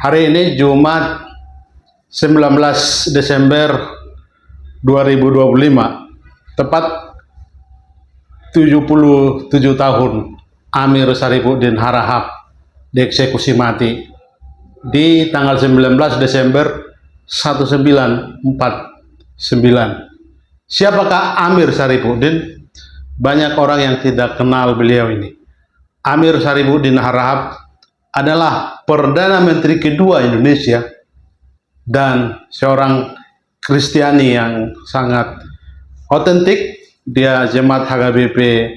Hari ini Jumat 19 Desember 2025, tepat 77 tahun Amir Sarifuddin Harahap dieksekusi mati di tanggal 19 Desember 1949. Siapakah Amir Sarifuddin? Banyak orang yang tidak kenal beliau ini. Amir Sarifuddin Harahap adalah Perdana Menteri kedua Indonesia dan seorang Kristiani yang sangat otentik. Dia jemaat HKBP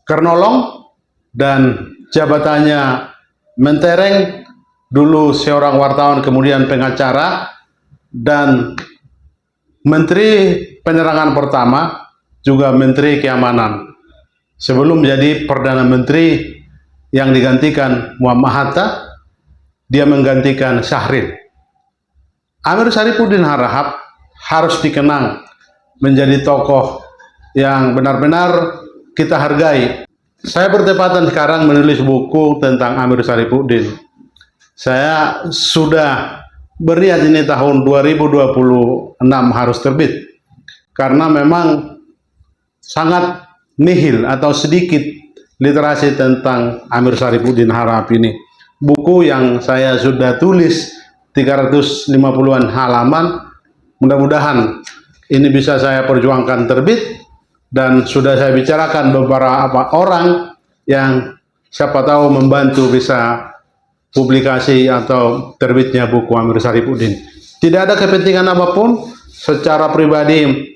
Kernolong dan jabatannya mentereng, dulu seorang wartawan, kemudian pengacara dan Menteri Penerangan pertama, juga Menteri Keamanan. Sebelum menjadi Perdana Menteri yang digantikan Muhammad Hatta, dia menggantikan Syahrir. Amir Sarifuddin Harahap harus dikenang menjadi tokoh yang benar-benar kita hargai. Saya bertepatan sekarang menulis buku tentang Amir Sarifuddin. Saya sudah berniat ini tahun 2026 harus terbit, karena memang sangat nihil atau sedikit literasi tentang Amir Sarifuddin Harahap ini. Buku yang saya sudah tulis 350-an halaman, mudah-mudahan ini bisa saya perjuangkan terbit, dan sudah saya bicarakan beberapa orang yang siapa tahu membantu bisa publikasi atau terbitnya buku Amir Sarifuddin. Tidak ada kepentingan apapun. Secara pribadi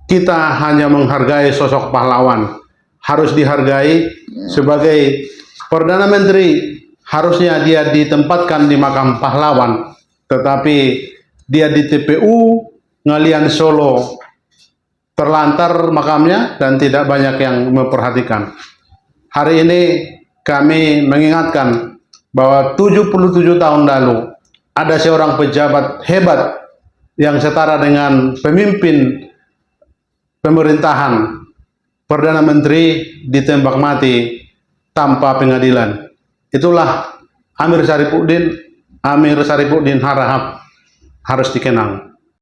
kita hanya menghargai sosok pahlawan. Harus dihargai sebagai Perdana Menteri. Harusnya dia ditempatkan di makam pahlawan, tetapi dia di TPU Ngalian Solo terlantar makamnya dan tidak banyak yang memperhatikan. Hari ini kami mengingatkan bahwa 77 tahun lalu ada seorang pejabat hebat yang setara dengan pemimpin pemerintahan, Perdana Menteri, ditembak mati tanpa pengadilan. Itulah Amir Sarifuddin Harahap, harus dikenang.